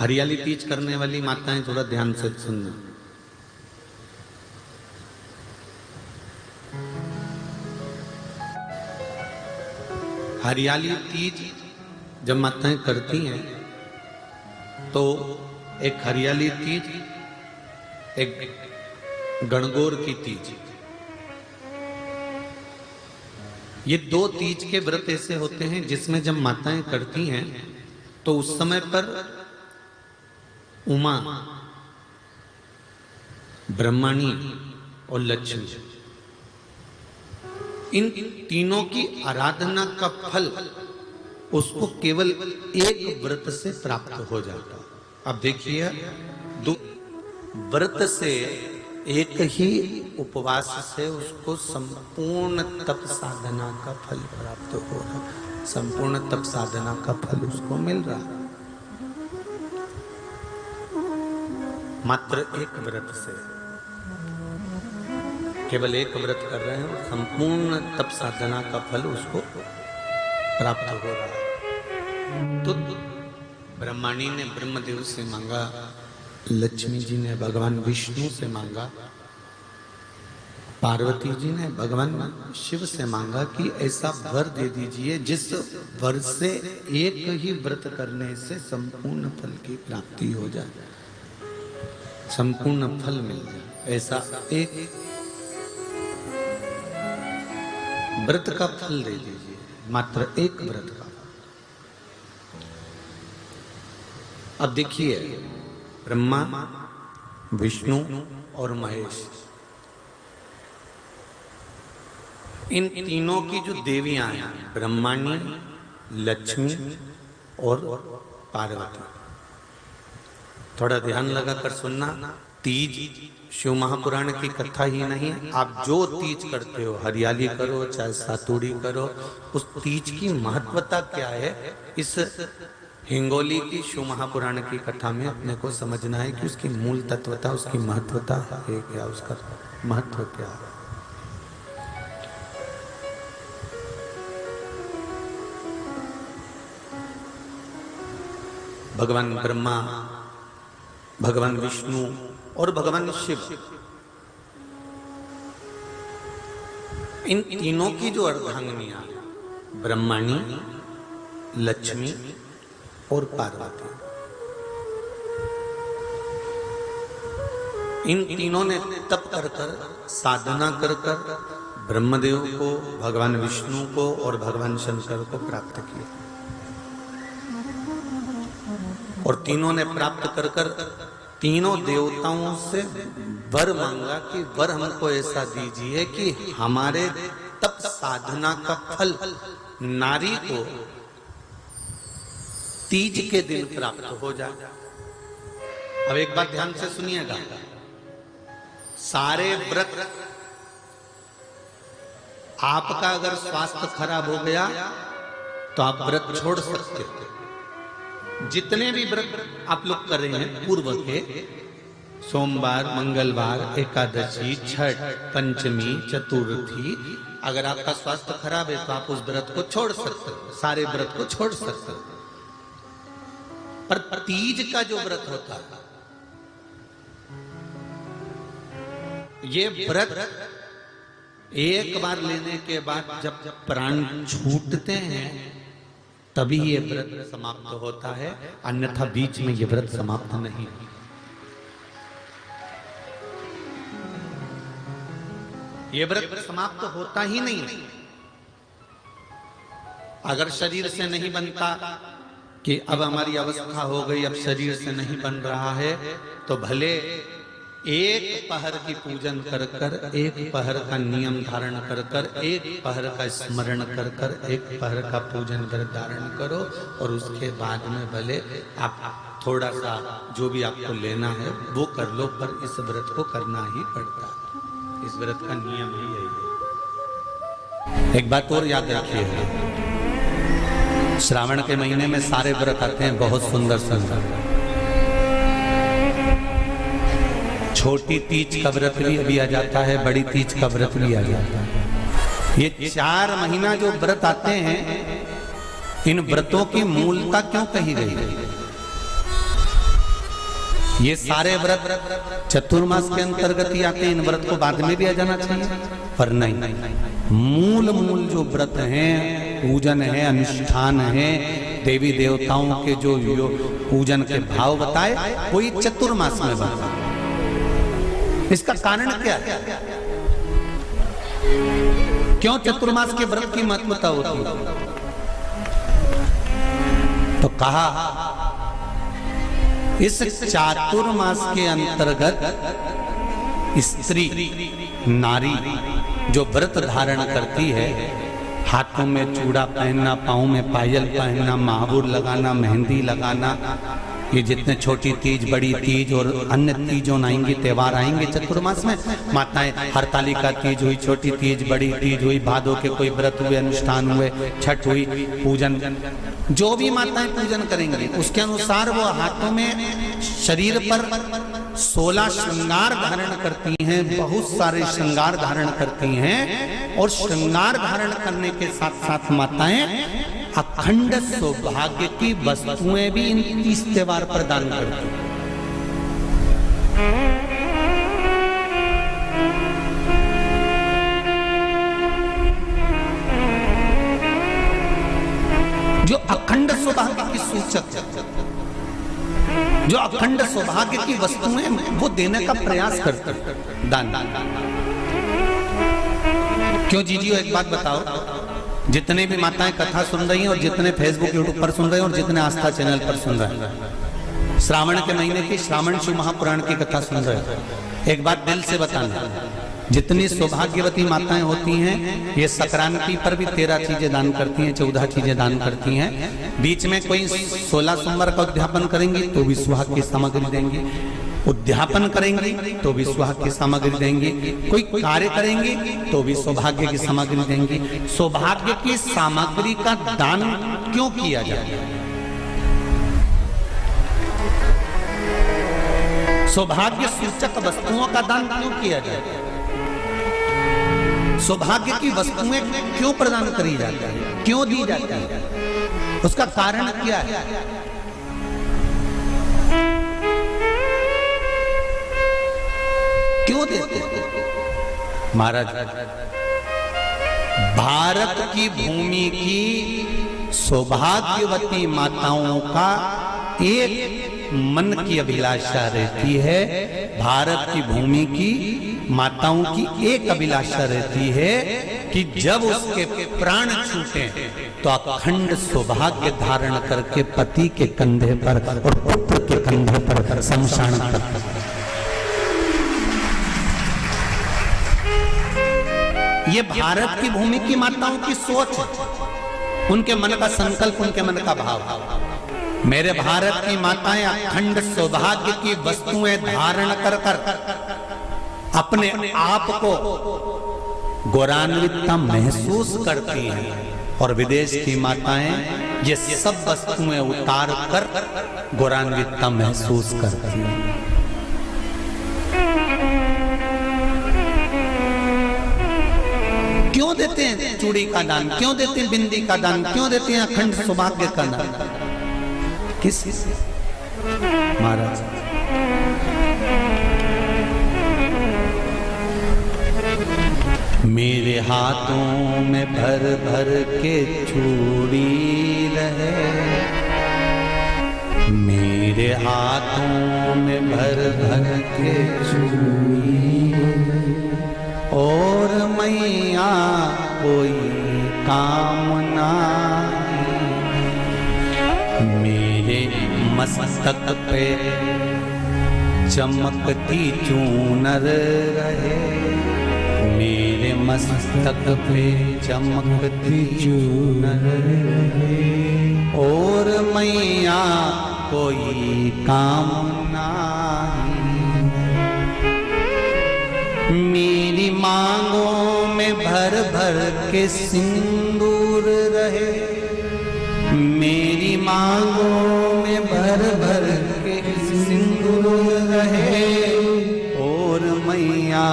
हरियाली तीज करने वाली माताएं थोड़ा ध्यान से सुनना। हरियाली तीज जब माताएं करती हैं तो एक हरियाली तीज, एक गणगौर की तीज, ये दो तीज के व्रत ऐसे होते हैं जिसमें जब माताएं करती हैं तो उस समय पर उमा, ब्रह्मणी और लक्ष्मी, इन तीनों की आराधना का फल उसको केवल एक व्रत से प्राप्त हो जाता। अब देखिए, व्रत से एक ही उपवास से उसको संपूर्ण तप साधना का फल प्राप्त हो रहा, संपूर्ण तप साधना का फल उसको मिल रहा। मात्र एक व्रत से, केवल एक व्रत कर रहे हैं, संपूर्ण तप साधना का फल उसको प्राप्त हो रहा है। तो ब्रह्मणी ने ब्रह्मदेव से मांगा, लक्ष्मी जी ने भगवान विष्णु से मांगा, पार्वती जी ने भगवान शिव से मांगा कि ऐसा वर दे दीजिए जिस वर से एक ही व्रत करने से संपूर्ण फल की प्राप्ति हो जाए, संपूर्ण फल मिल जाए। ऐसा एक व्रत का फल दे दीजिए, मात्र एक व्रत का। अब देखिए, ब्रह्मा, विष्णु और महेश, इन तीनों की जो देवियां हैं, ब्रह्मणी, लक्ष्मी और पार्वती, थोड़ा ध्यान लगाकर सुनना। तीज शिव महापुराण की कथा ही नहीं, आप जो तीज करते हो, हरियाली करो चाहे सातुड़ी करो, उस तीज की महत्वता क्या है, इस हिंगोली की शिव महापुराण की कथा में अपने को समझना है कि उसकी मूल तत्वता, उसकी महत्वता है क्या, उसका महत्व क्या है। भगवान ब्रह्मा, भगवान विष्णु और भगवान शिव, इन तीनों की जो अर्धांगिनियां, ब्रह्मणी, लक्ष्मी और पार्वती, इन तीनों ने तप कर कर, साधना कर कर ब्रह्मदेव को, भगवान विष्णु को और भगवान शंकर को प्राप्त किया। और तीनों ने प्राप्त कर कर तीनों देवताओं से वर मांगा कि वर हमको ऐसा दीजिए कि हमारे तप साधना का फल नारी को तीज के दिन प्राप्त हो जाए। अब एक बात ध्यान से सुनिएगा, सारे व्रत, आपका अगर स्वास्थ्य खराब हो गया तो आप व्रत छोड़ सकते हो। जितने भी व्रत आप लोग कर रहे हैं पूर्व के, सोमवार, मंगलवार, एकादशी, छठ, पंचमी, चतुर्थी, अगर आपका स्वास्थ्य खराब है तो आप उस व्रत को छोड़ सकते हो, सारे व्रत को छोड़ सकते हो। पर तीज का जो व्रत होता है, ये व्रत एक बार लेने के बाद जब प्राण छूटते हैं तभी ये व्रत समाप्त होता है, अन्यथा बीच में ये व्रत समाप्त नहीं। ये व्रत समाप्त होता ही नहीं। अगर शरीर से नहीं बनता कि अब हमारी अवस्था हो गई, अब शरीर से नहीं बन रहा है, तो भले एक पहर की पूजन कर कर, एक पहर का नियम धारण कर कर, एक पहर का स्मरण कर कर, एक पहर का पूजन व्रत धारण करो, और उसके बाद में भले आप थोड़ा सा जो भी आपको लेना है वो कर लो, पर इस व्रत को करना ही पड़ता है। इस व्रत का नियम ही यही है। एक बात और याद रखिएगा, श्रावण के महीने में सारे व्रत आते हैं, बहुत सुंदर सुंदर। छोटी तीज का व्रत भी अभी आ जाता है, बड़ी तीज का व्रत भी आ जाता है। ये 4 महीना जो व्रत आते हैं, इन व्रतों की मूलता क्यों कही गई है? ये सारे व्रत चतुर्मास के अंतर्गत ही आते हैं, इन व्रत को बाद में भी आ जाना चाहिए, पर नहीं। मूल जो व्रत हैं, पूजन है, अनुष्ठान है, देवी देवताओं के जो पूजन के भाव बताए, वही चतुर्मास में बताए। इसका कारण क्या है? क्यों चतुर्मास के व्रत की महत्वता होती है? तो कहा इस चातुर्मास के अंतर्गत स्त्री नारी जो व्रत धारण करती है, हाथों में चूड़ा पहनना, पाँव में पायल पहनना, महावुर लगाना, मेहंदी लगाना, ये जितने छोटी तीज, बड़ी तीज और अन्य तीजों आएंगी, त्योहार आएंगे चतुर्मास में, माताएं हरतालिका तीज हुई, छोटी तीज, बड़ी तीज हुई, भादों के कोई व्रत हुए, अनुष्ठान हुए, छठ हुई, पूजन, जो भी माताएं पूजन करेंगी उसके अनुसार वो हाथों में, शरीर पर 16 श्रृंगार धारण करती हैं, बहुत सारे श्रृंगार धारण करती हैं, और श्रृंगार धारण करने के साथ साथ माताएं अखंड सौभाग्य की वस्तुएं भी इन 30 त्योहार पर दान करती हैं। जो अखंड सौभाग्य की सूचक, जो अखंड सौभाग्य की वस्तुएं वो देने का प्रयास करते हैं, दान। क्यों जीजियो, एक बात बताओ, जितने भी माताएं कथा सुन रही हैं और जितने फेसबुक यूट्यूब पर सुन रहे हैं और जितने आस्था चैनल पर सुन रहे हैं, श्रावण के महीने की श्रावण शिव महापुराण की कथा सुन रहे हैं, एक बात दिल से बताना, जितनी सौभाग्यवती माताएं होती हैं, ये संक्रांति पर भी 13 चीजें दान करती हैं, 14 चीजें दान करती हैं। बीच में कोई 16 सोमवार का उद्यापन करेंगी तो भी सुहाग की सामग्री देंगी, उद्यापन करेंगी तो भी सुहाग की सामग्री देंगी, कोई कार्य करेंगी तो भी सौभाग्य की सामग्री देंगी। सौभाग्य की सामग्री का दान क्यों किया जाए? सौभाग्य सूचक वस्तुओं का दान क्यों किया जाए? सौभाग्य की वस्तुएं क्यों प्रदान करी जाती है, क्यों दी जाती है? उसका कारण क्या है? क्यों देते? महाराज, भारत की भूमि की सौभाग्यवती माताओं का एक मन की अभिलाषा रहती है, भारत की भूमि की माताओं की एक अभिलाषा रहती है कि जब उसके प्राण छूटे तो अखंड सौभाग्य धारण करके पति के कंधे पर और पुत्र के कंधे पर शमशान पर। ये भारत की भूमि की माताओं की सोच है, उनके मन का संकल्प, उनके मन का भाव। मेरे भारत की माताएं अखंड सौभाग्य की वस्तुएं धारण कर अपने आप को गौरवान्वित महसूस करती हैं, और विदेश की माताएं ये सब वस्तुएं उतार कर गौरवान्वित महसूस करती हैं। क्यों देते हैं चूड़ी का दान, क्यों देते हैं बिंदी का दान, क्यों देते हैं अखंड सौभाग्य का दान? किस महाराज? मेरे हाथों में भर भर के चूड़ी रहे, मेरे हाथों में भर भर के चूड़ी, और मैया कोई कामना, मेरे मस्तक पे चमकती चूनर रहे, मेरे मस्तक पे चमकती चूनर रहे, और मैया कोई कामना, मेरी मांगों में भर भर के सिंदूर रहे, मेरी मांगों में भर भर के सिंदूर रहे, और मैया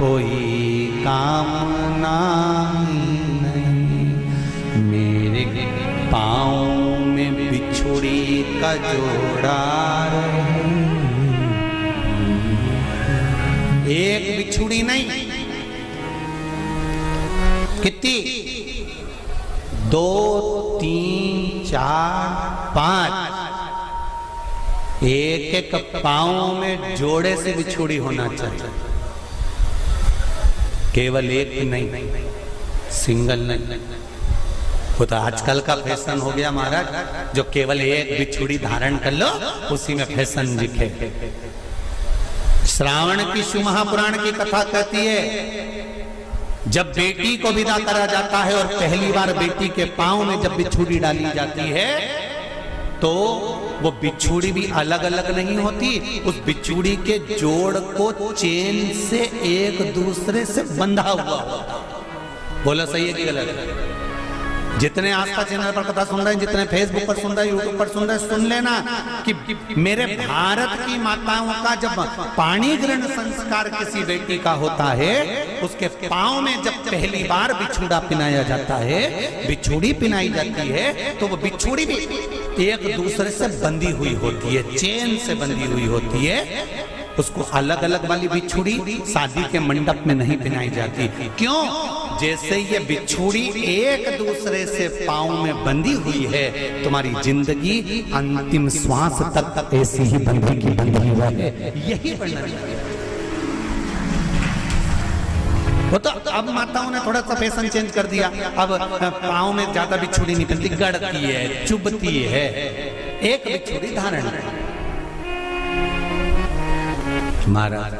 कोई कामना नहीं, मेरे पाँव में बिछुड़ी का जोड़ा रहे, बिछुड़ी नहीं, कितनी? 2, 3, 4, 5, एक एक पांव में जोड़े से बिछुड़ी होना चाहिए, केवल एक नहीं, सिंगल नहीं। वो तो आजकल का फैशन हो गया महाराज, जो केवल एक बिछुड़ी धारण कर लो उसी में फैशन दिखे। श्रावण की शिव महापुराण की कथा कहती है, जब बेटी को विदा करा जाता है और पहली बार बेटी के पांव में जब बिछुड़ी डाली जाती है तो वो बिछुड़ी भी अलग अलग नहीं होती, उस बिछुड़ी के जोड़ को चेन से एक दूसरे से बंधा हुआ होता। बोला सही है कि गलत? जितने आस्था चैनल पर कथा सुन रहे हैं, जितने फेसबुक पर सुन रहे हैं, यूट्यूब पर सुन रहे हैं, सुन लेना कि मेरे भारत की माताओं का जब पाणी ग्रहण संस्कार किसी बेटी का होता है, उसके पांव में जब पहली बार बिछुड़ा पिनाया जाता है, बिछुड़ी पिनाई जाती है, तो वो बिछुड़ी भी एक दूसरे से बंधी हुई होती है, चेन से बंधी हुई होती है। उसको अलग अलग वाली बिछुड़ी शादी के मंडप में नहीं पिनाई जाती। क्यों? जैसे ये बिछुड़ी एक दूसरे से पांव में बंधी हुई है, तुम्हारी जिंदगी अंतिम श्वास तक ऐसी ही बंधी की बंधी रहे, यही वर्णन है। वो तो अब माताओं ने थोड़ा सा फैशन चेंज कर दिया, अब पांव में ज्यादा बिछुड़ी नहीं पहनती, गड़ती है, चुभती है, एक बिछुड़ी धारण है। महाराज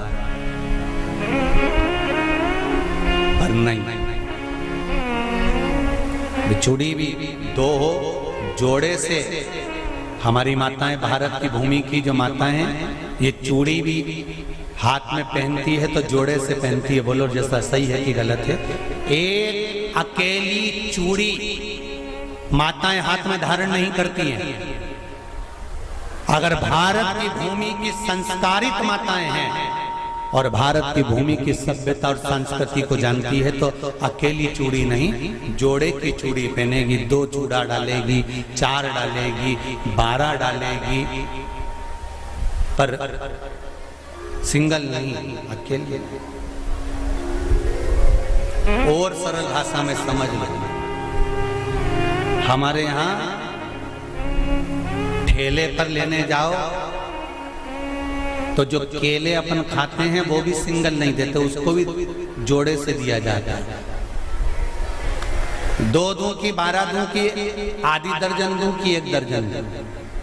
पर नहीं, बिछुड़ी भी 2 हो, जोड़े से। हमारी माताएं, भारत की भूमि की जो माताएं हैं, ये चूड़ी भी हाथ में पहनती है तो जोड़े से पहनती है। बोलो जैसा सही है कि गलत है? एक अकेली चूड़ी माताएं हाथ में धारण नहीं करती हैं। अगर भारत की भूमि की संस्कारित माताएं हैं और भारत की भूमि की सभ्यता और संस्कृति को जानती है तो अकेली चूड़ी नहीं, जोड़े की चूड़ी पहनेगी, 2 चूड़ा डालेगी, 4 डालेगी, 12 डालेगी, पर सिंगल नहीं, अकेले। और सरल भाषा में समझ लें, हमारे यहाँ केले पर लेने जाओ तो जो केले अपन खाते हैं वो भी सिंगल नहीं देते, उसको भी जोड़े से दिया जाता है। 2 दूं की, 12 दूं की, आधी दर्जन दूं की 1 दर्जन।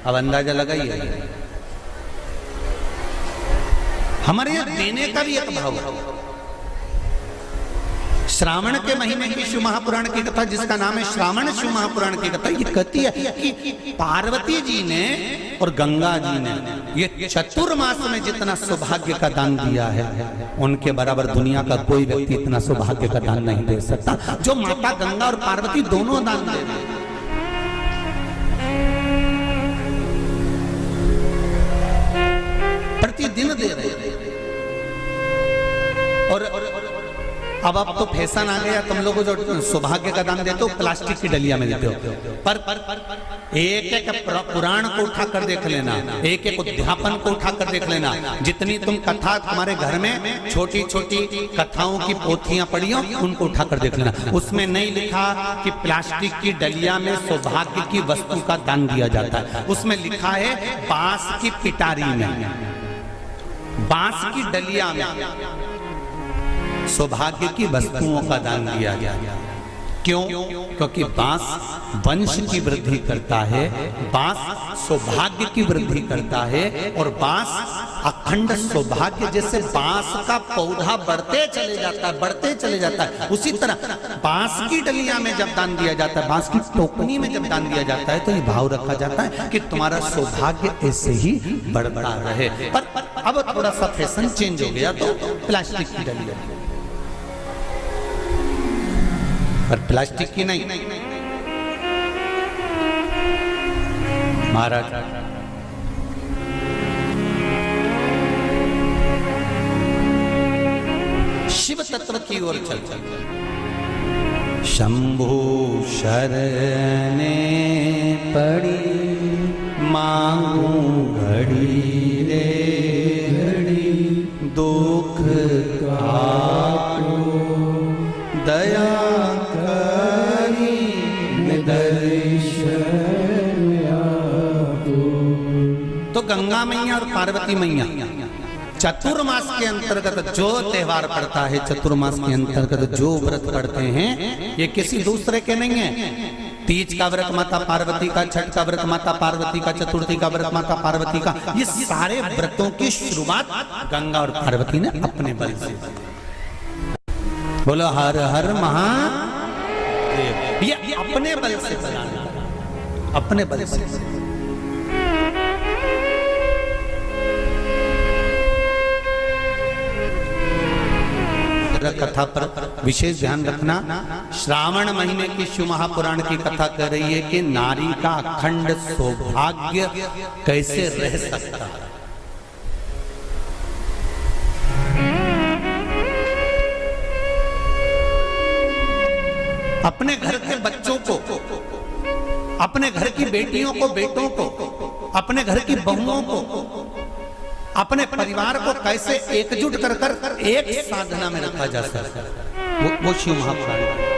अब अंदाजा लगाइए, हमारे यहाँ देने का भी एक भाव है। श्रावण के महीने की शिव महापुराण की कथा, जिसका नाम है श्रावण शिव महापुराण की कथा, ये कहती है कि पार्वती जी ने और गंगा जी ने ये चतुर्मास में जितना सौभाग्य का दान दिया है, उनके बराबर दुनिया का कोई व्यक्ति इतना सौभाग्य का दान नहीं दे सकता जो माता गंगा और पार्वती दोनों दान दे रहे हैं। प्रतिदिन दे रहे हैं। और अब तो फैशन आ गया, तुम लोगों जो सौभाग्य का दान देते हो प्लास्टिक की डलिया में देते हो, पर एक एक पुराण को उठाकर देख लेना, एक एक उद्यापन को उठाकर देख लेना, जितनी तुम कथा तुम्हारे घर में छोटी छोटी कथाओं की पोथियां पड़ी हो, उनको उठाकर देख लेना, उसमें नहीं लिखा कि प्लास्टिक की डलिया में सौभाग्य की वस्तु का दान दिया जाता है। उसमें लिखा है बांस की पिटारी में, बांस की डलिया में सौभाग्य की वस्तुओं का दान दिया गया। क्यों? क्योंकि बांस वंश की वृद्धि करता है, बांस सौभाग्य की वृद्धि करता है, और बांस अखंड सौभाग्य। जैसे बांस का पौधा बढ़ते चले जाता है, बढ़ते चले जाता है, उसी तरह बांस की डलिया में जब दान दिया जाता है, बांस की टोकनी में जब दान दिया जाता है, तो ये भाव रखा जाता है कि तुम्हारा सौभाग्य ऐसे ही बढ़ता रहे। पर अब थोड़ा सा फैशन चेंज हो गया तो प्लास्टिक की डलिया, पर प्लास्टिक की नहीं। महाराज शिव तत्व की ओर चलते, शंभु शरणे पड़ी मांगू घड़ी रे घड़ी दुख का तो गंगा मैया और पार्वती मैया चतुर्मास के अंतर्गत जो त्योहार पड़ता है, चतुर्मास के अंतर्गत जो व्रत पड़ते हैं, ये किसी दूसरे के नहीं है। तीज का व्रत माता पार्वती का, छठ का व्रत माता पार्वती का, चतुर्थी का व्रत माता पार्वती का, ये सारे व्रतों की शुरुआत गंगा और पार्वती ने अपने बल से। बोलो हर हर महादेव। ये अपने बल से बनाने, अपने बल से। कथा पर विशेष ध्यान रखना। श्रावण महीने की शिव महापुराण की कथा कह रही है कि नारी का अखंड सौभाग्य कैसे रह सकता है। अपने घर के बच्चों को, अपने घर की बेटियों को, बेटों को, अपने घर की बहुओं को, अपने परिवार को कैसे एकजुट कर कर एक साधना में रखा जा सकता है, वो शिव महापुराण।